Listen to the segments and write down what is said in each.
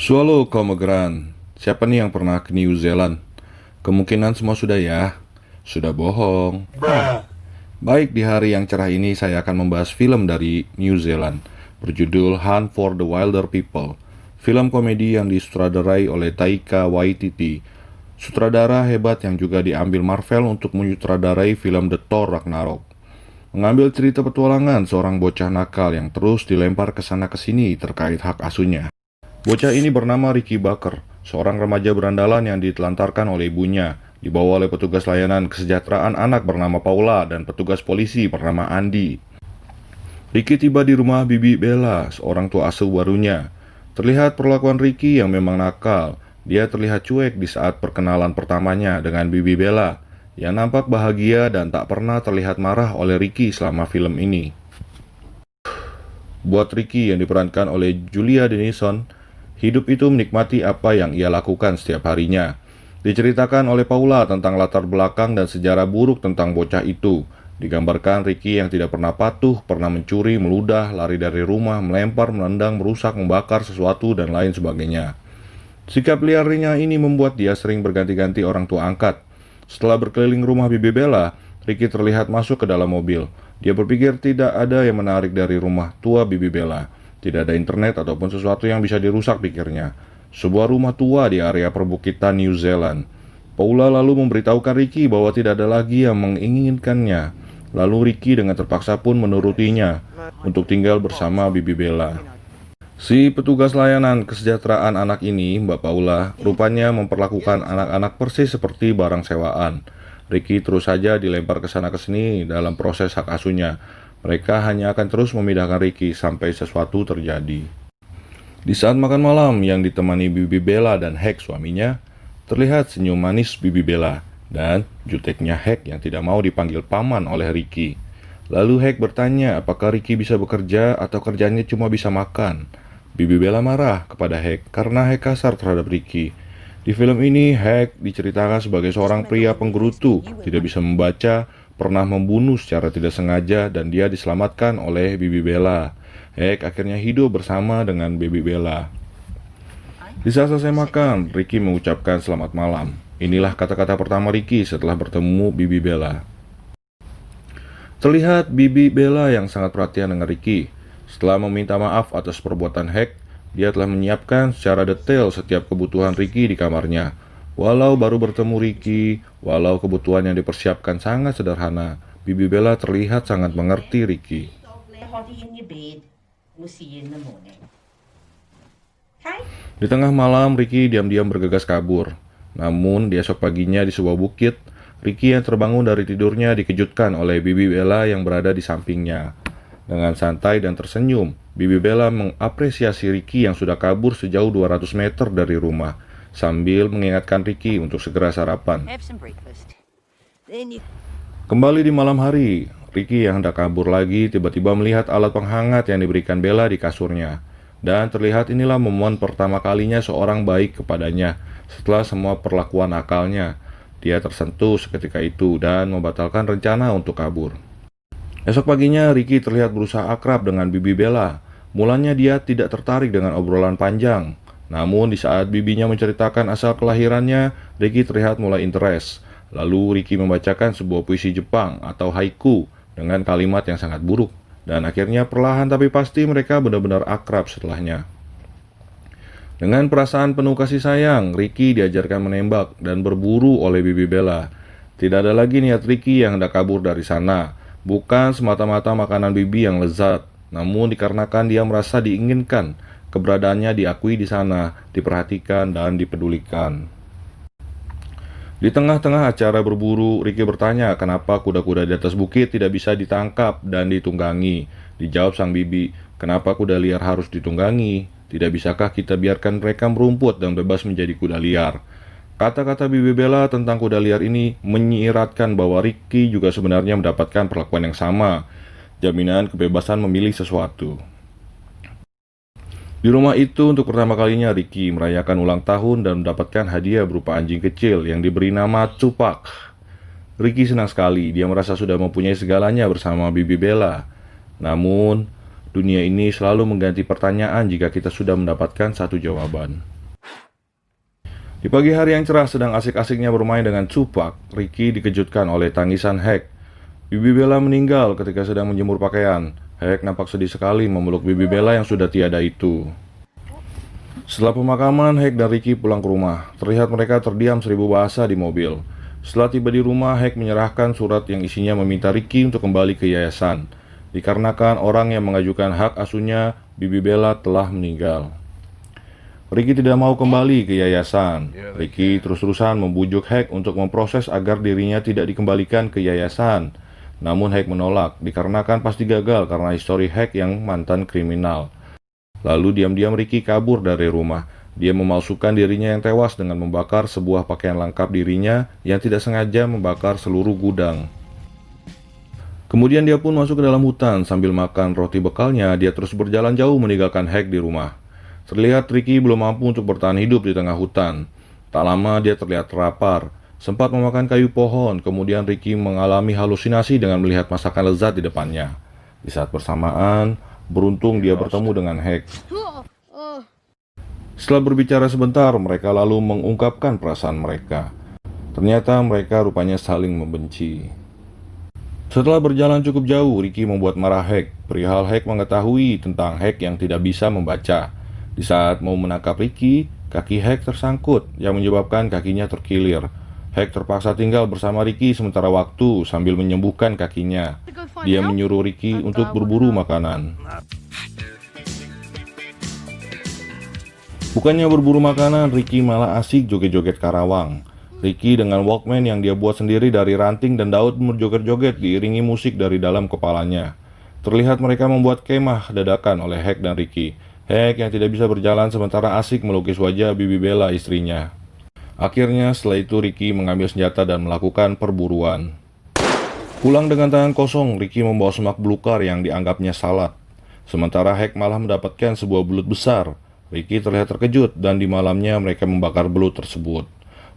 Swallow Komegran, siapa nih yang pernah ke New Zealand? Kemungkinan semua sudah ya. Sudah bohong. Baik, di hari yang cerah ini saya akan membahas film dari New Zealand berjudul Hunt for the Wilder People. Film komedi yang disutradarai oleh Taika Waititi, sutradara hebat yang juga diambil Marvel untuk menyutradarai film The Thor Ragnarok. Mengambil cerita petualangan seorang bocah nakal yang terus dilempar ke sana ke sini terkait hak asuhnya. Bocah ini bernama Ricky Baker, seorang remaja berandalan yang ditelantarkan oleh ibunya, dibawa oleh petugas layanan kesejahteraan anak bernama Paula dan petugas polisi bernama Andy. Ricky tiba di rumah Bibi Bella, seorang tua asuh barunya. Terlihat perlakuan Ricky yang memang nakal. Dia terlihat cuek di saat perkenalan pertamanya dengan Bibi Bella, yang nampak bahagia dan tak pernah terlihat marah oleh Ricky selama film ini. Buat Ricky yang diperankan oleh Julia Dennison, hidup itu menikmati apa yang ia lakukan setiap harinya. Diceritakan oleh Paula tentang latar belakang dan sejarah buruk tentang bocah itu. Digambarkan Ricky yang tidak pernah patuh, pernah mencuri, meludah, lari dari rumah, melempar, menendang, merusak, membakar sesuatu, dan lain sebagainya. Sikap liarnya ini membuat dia sering berganti-ganti orang tua angkat. Setelah berkeliling rumah Bibi Bella, Ricky terlihat masuk ke dalam mobil. Dia berpikir tidak ada yang menarik dari rumah tua Bibi Bella. Tidak ada internet ataupun sesuatu yang bisa dirusak, pikirnya. Sebuah rumah tua di area perbukitan New Zealand. Paula lalu memberitahukan Ricky bahwa tidak ada lagi yang menginginkannya. Lalu Ricky dengan terpaksa pun menurutinya untuk tinggal bersama Bibi Bella. Si petugas layanan kesejahteraan anak ini, Mbak Paula, rupanya memperlakukan anak-anak persis seperti barang sewaan. Ricky terus saja dilempar ke sana ke sini dalam proses hak asuhnya. Mereka hanya akan terus memindahkan Ricky sampai sesuatu terjadi. Di saat makan malam yang ditemani Bibi Bella dan Hank suaminya, terlihat senyum manis Bibi Bella dan juteknya Hank yang tidak mau dipanggil paman oleh Ricky. Lalu Hank bertanya apakah Ricky bisa bekerja atau kerjanya cuma bisa makan. Bibi Bella marah kepada Hank karena Hank kasar terhadap Ricky. Di film ini, Hank diceritakan sebagai seorang pria penggerutu, tidak bisa membaca, pernah membunuh secara tidak sengaja, dan dia diselamatkan oleh Bibi Bella. Hank akhirnya hidup bersama dengan Bibi Bella. Di saat selesai makan, Ricky mengucapkan selamat malam. Inilah kata-kata pertama Ricky setelah bertemu Bibi Bella. Terlihat Bibi Bella yang sangat perhatian dengan Ricky. Setelah meminta maaf atas perbuatan Hank, dia telah menyiapkan secara detail setiap kebutuhan Ricky di kamarnya. Walau baru bertemu Ricky, walau kebutuhan yang dipersiapkan sangat sederhana, Bibi Bella terlihat sangat mengerti Ricky. Di tengah malam, Ricky diam-diam bergegas kabur. Namun, di esok paginya di sebuah bukit, Ricky yang terbangun dari tidurnya dikejutkan oleh Bibi Bella yang berada di sampingnya. Dengan santai dan tersenyum, Bibi Bella mengapresiasi Ricky yang sudah kabur sejauh 200 meter dari rumah, sambil mengingatkan Ricky untuk segera sarapan. Kembali di malam hari, Ricky yang hendak kabur lagi tiba-tiba melihat alat penghangat yang diberikan Bella di kasurnya. Dan terlihat inilah momen pertama kalinya seorang baik kepadanya setelah semua perlakuan akalnya. Dia tersentuh seketika itu dan membatalkan rencana untuk kabur. Esok paginya, Ricky terlihat berusaha akrab dengan Bibi Bella. Mulanya dia tidak tertarik dengan obrolan panjang. Namun di saat bibinya menceritakan asal kelahirannya, Ricky terlihat mulai interest. Lalu Ricky membacakan sebuah puisi Jepang atau haiku dengan kalimat yang sangat buruk. Dan akhirnya perlahan tapi pasti mereka benar-benar akrab setelahnya. Dengan perasaan penuh kasih sayang, Ricky diajarkan menembak dan berburu oleh Bibi Bella. Tidak ada lagi niat Ricky yang hendak kabur dari sana. Bukan semata-mata makanan Bibi yang lezat, namun dikarenakan dia merasa diinginkan, keberadaannya diakui di sana, diperhatikan dan dipedulikan. Di tengah-tengah acara berburu, Ricky bertanya kenapa kuda-kuda di atas bukit tidak bisa ditangkap dan ditunggangi. Dijawab sang bibi, kenapa kuda liar harus ditunggangi? Tidak bisakah kita biarkan mereka merumput dan bebas menjadi kuda liar? Kata-kata Bibi Bella tentang kuda liar ini menyiratkan bahwa Ricky juga sebenarnya mendapatkan perlakuan yang sama, jaminan kebebasan memilih sesuatu. Di rumah itu untuk pertama kalinya Ricky merayakan ulang tahun dan mendapatkan hadiah berupa anjing kecil yang diberi nama Tupac. Ricky senang sekali, dia merasa sudah mempunyai segalanya bersama Bibi Bella. Namun, dunia ini selalu mengganti pertanyaan jika kita sudah mendapatkan satu jawaban. Di pagi hari yang cerah sedang asik-asiknya bermain dengan Tupac, Ricky dikejutkan oleh tangisan Hank. Bibi Bella meninggal ketika sedang menjemur pakaian. Hank nampak sedih sekali memeluk Bibi Bella yang sudah tiada itu. Setelah pemakaman, Hank dan Ricky pulang ke rumah. Terlihat mereka terdiam seribu bahasa di mobil. Setelah tiba di rumah, Hank menyerahkan surat yang isinya meminta Ricky untuk kembali ke yayasan. Dikarenakan orang yang mengajukan hak asuhnya, Bibi Bella telah meninggal. Ricky tidak mau kembali ke yayasan. Ricky terus-terusan membujuk Hank untuk memproses agar dirinya tidak dikembalikan ke yayasan. Namun Hank menolak, dikarenakan pasti gagal karena histori Hank yang mantan kriminal. Lalu diam-diam Ricky kabur dari rumah. Dia memalsukan dirinya yang tewas dengan membakar sebuah pakaian lengkap dirinya yang tidak sengaja membakar seluruh gudang. Kemudian dia pun masuk ke dalam hutan sambil makan roti bekalnya. Dia terus berjalan jauh meninggalkan Hank di rumah. Terlihat Ricky belum mampu untuk bertahan hidup di tengah hutan. Tak lama dia terlihat lapar, sempat memakan kayu pohon. Kemudian Ricky mengalami halusinasi dengan melihat masakan lezat di depannya. Di saat bersamaan, beruntung dia bertemu dengan Hank. Setelah berbicara sebentar, mereka lalu mengungkapkan perasaan mereka. Ternyata mereka rupanya saling membenci. Setelah berjalan cukup jauh, Ricky membuat marah Hank. Perihal Hank mengetahui tentang Hank yang tidak bisa membaca. Di saat mau menangkap Ricky, kaki Hank tersangkut yang menyebabkan kakinya terkilir. Hank terpaksa tinggal bersama Ricky sementara waktu sambil menyembuhkan kakinya. Dia menyuruh Ricky untuk berburu makanan. Bukannya berburu makanan, Ricky malah asik joget-joget Karawang. Ricky dengan Walkman yang dia buat sendiri dari ranting dan daun berjoget-joget diiringi musik dari dalam kepalanya. Terlihat mereka membuat kemah dadakan oleh Hank dan Ricky. Hank yang tidak bisa berjalan sementara asik melukis wajah Bibi Bella istrinya. Akhirnya setelah itu Ricky mengambil senjata dan melakukan perburuan. Pulang dengan tangan kosong, Ricky membawa semak belukar yang dianggapnya salad. Sementara Hank malah mendapatkan sebuah belut besar. Ricky terlihat terkejut dan di malamnya mereka membakar belut tersebut.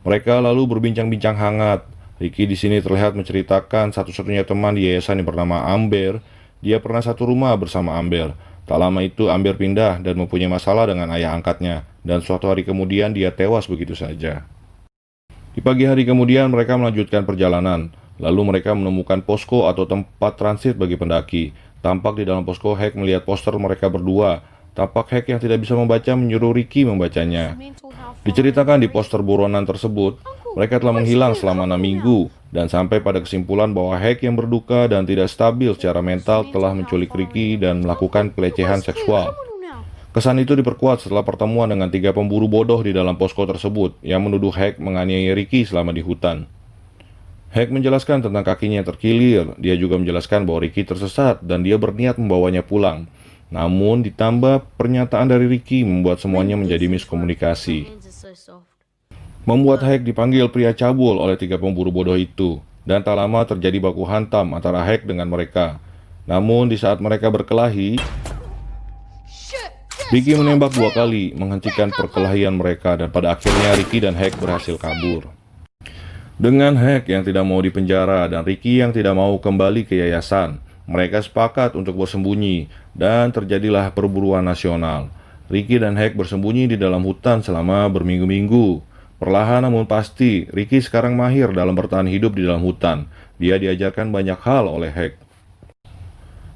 Mereka lalu berbincang-bincang hangat. Ricky di sini terlihat menceritakan satu-satunya teman di yayasan yang bernama Amber. Dia pernah satu rumah bersama Amber. Tak lama itu Amber pindah dan mempunyai masalah dengan ayah angkatnya. Dan suatu hari kemudian dia tewas begitu saja. Di pagi hari kemudian mereka melanjutkan perjalanan. Lalu mereka menemukan posko atau tempat transit bagi pendaki. Tampak di dalam posko Hank melihat poster mereka berdua. Tampak Hank yang tidak bisa membaca menyuruh Ricky membacanya. Diceritakan di poster buronan tersebut, mereka telah menghilang selama 6 minggu dan sampai pada kesimpulan bahwa Hank yang berduka dan tidak stabil secara mental telah menculik Ricky dan melakukan pelecehan seksual. Kesan itu diperkuat setelah pertemuan dengan 3 pemburu bodoh di dalam posko tersebut yang menuduh Hank menganiaya Ricky selama di hutan. Hank menjelaskan tentang kakinya yang terkilir. Dia juga menjelaskan bahwa Ricky tersesat dan dia berniat membawanya pulang. Namun ditambah pernyataan dari Ricky membuat semuanya menjadi miskomunikasi. Membuat Hank dipanggil pria cabul oleh 3 pemburu bodoh itu. Dan tak lama terjadi baku hantam antara Hank dengan mereka. Namun di saat mereka berkelahi, Ricky menembak 2 kali menghentikan perkelahian mereka. Dan pada akhirnya Ricky dan Hank berhasil kabur. Dengan Hank yang tidak mau dipenjara dan Ricky yang tidak mau kembali ke yayasan, mereka sepakat untuk bersembunyi dan terjadilah perburuan nasional. Ricky dan Hank bersembunyi di dalam hutan selama berminggu-minggu. Perlahan namun pasti, Ricky sekarang mahir dalam bertahan hidup di dalam hutan. Dia diajarkan banyak hal oleh Hank.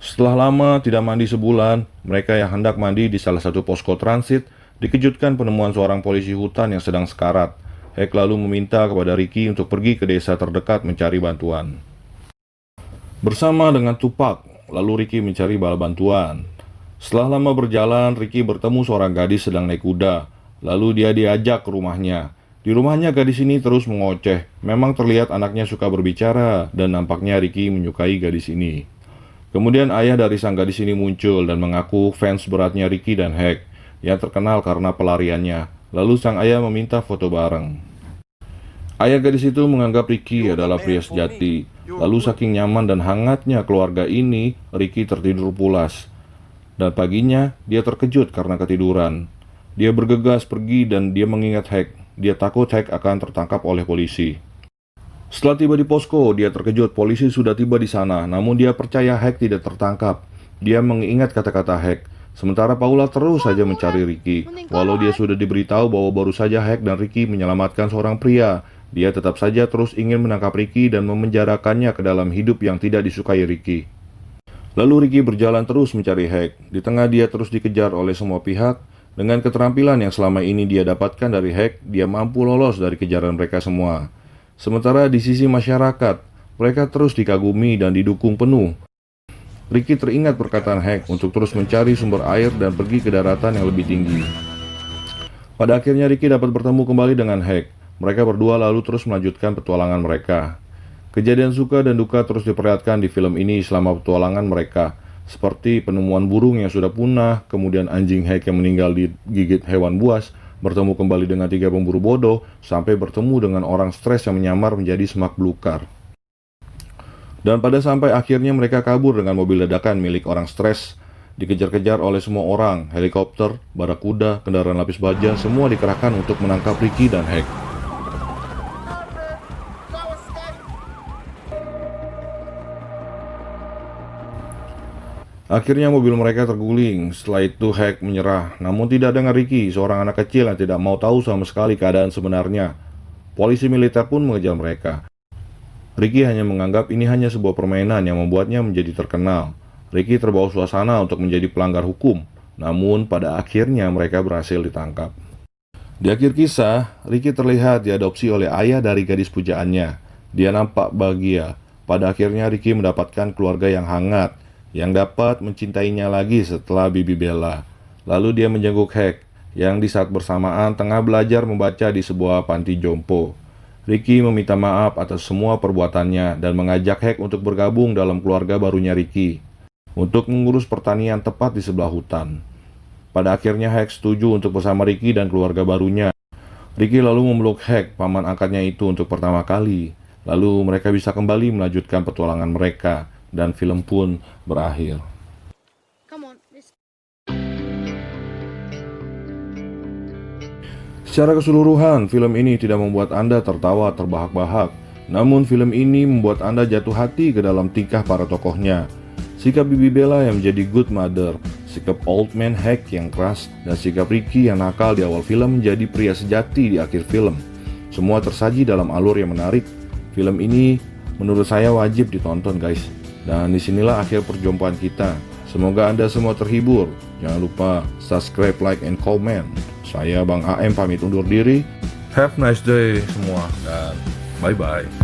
Setelah lama tidak mandi sebulan, mereka yang hendak mandi di salah satu posko transit dikejutkan penemuan seorang polisi hutan yang sedang sekarat. Hank lalu meminta kepada Ricky untuk pergi ke desa terdekat mencari bantuan. Bersama dengan Tupac, lalu Ricky mencari bala bantuan. Setelah lama berjalan, Ricky bertemu seorang gadis sedang naik kuda. Lalu dia diajak ke rumahnya. Di rumahnya gadis ini terus mengoceh. Memang terlihat anaknya suka berbicara dan nampaknya Ricky menyukai gadis ini. Kemudian ayah dari sang gadis ini muncul dan mengaku fans beratnya Ricky dan Hank yang terkenal karena pelariannya. Lalu sang ayah meminta foto bareng. Ayah gadis itu menganggap Ricky adalah pria sejati. Lalu saking nyaman dan hangatnya keluarga ini, Ricky tertidur pulas. Dan paginya, dia terkejut karena ketiduran. Dia bergegas pergi dan dia mengingat Hank. Dia takut Hank akan tertangkap oleh polisi. Setelah tiba di posko, dia terkejut polisi sudah tiba di sana. Namun dia percaya Hank tidak tertangkap. Dia mengingat kata-kata Hank. Sementara Paula terus saja mencari Ricky. Walau dia sudah diberitahu bahwa baru saja Hank dan Ricky menyelamatkan seorang pria, dia tetap saja terus ingin menangkap Ricky dan memenjarakannya ke dalam hidup yang tidak disukai Ricky. Lalu Ricky berjalan terus mencari Hank. Di tengah dia terus dikejar oleh semua pihak. Dengan keterampilan yang selama ini dia dapatkan dari Hank, dia mampu lolos dari kejaran mereka semua. Sementara di sisi masyarakat, mereka terus dikagumi dan didukung penuh. Ricky teringat perkataan Hank untuk terus mencari sumber air dan pergi ke daratan yang lebih tinggi. Pada akhirnya Ricky dapat bertemu kembali dengan Hank. Mereka berdua lalu terus melanjutkan petualangan mereka. Kejadian suka dan duka terus diperlihatkan di film ini selama petualangan mereka, seperti penemuan burung yang sudah punah, kemudian anjing Hank yang meninggal digigit hewan buas, bertemu kembali dengan 3 pemburu bodoh, sampai bertemu dengan orang stres yang menyamar menjadi semak belukar. Dan sampai akhirnya mereka kabur dengan mobil ledakan milik orang stres, dikejar-kejar oleh semua orang, helikopter, barakuda, kendaraan lapis baja, semua dikerahkan untuk menangkap Ricky dan Hank. Akhirnya mobil mereka terguling. Setelah itu Hank menyerah, namun tidak dengan Ricky, seorang anak kecil yang tidak mau tahu sama sekali keadaan sebenarnya. Polisi militer pun mengejar mereka. Ricky hanya menganggap ini hanya sebuah permainan yang membuatnya menjadi terkenal. Ricky terbawa suasana untuk menjadi pelanggar hukum, namun pada akhirnya mereka berhasil ditangkap. Di akhir kisah, Ricky terlihat diadopsi oleh ayah dari gadis pujaannya. Dia nampak bahagia. Pada akhirnya Ricky mendapatkan keluarga yang hangat, yang dapat mencintainya lagi setelah Bibi Bella. Lalu dia menjenguk Hank, yang di saat bersamaan tengah belajar membaca di sebuah panti jompo. Ricky meminta maaf atas semua perbuatannya dan mengajak Hank untuk bergabung dalam keluarga barunya Ricky, untuk mengurus pertanian tepat di sebelah hutan. Pada akhirnya Hank setuju untuk bersama Ricky dan keluarga barunya. Ricky lalu memeluk Hank, paman angkatnya itu, untuk pertama kali. Lalu mereka bisa kembali melanjutkan petualangan mereka, dan film pun berakhir. Secara keseluruhan, film ini tidak membuat Anda tertawa terbahak-bahak. Namun film ini membuat Anda jatuh hati ke dalam tingkah para tokohnya. Sikap Bibi Bella yang menjadi good mother, sikap old man Hank yang keras, dan sikap Ricky yang nakal di awal film menjadi pria sejati di akhir film. Semua tersaji dalam alur yang menarik. Film ini menurut saya wajib ditonton guys. Dan disinilah akhir perjumpaan kita. Semoga Anda semua terhibur. Jangan lupa subscribe, like, and comment. Saya Bang AM pamit undur diri. Have nice day semua dan bye-bye.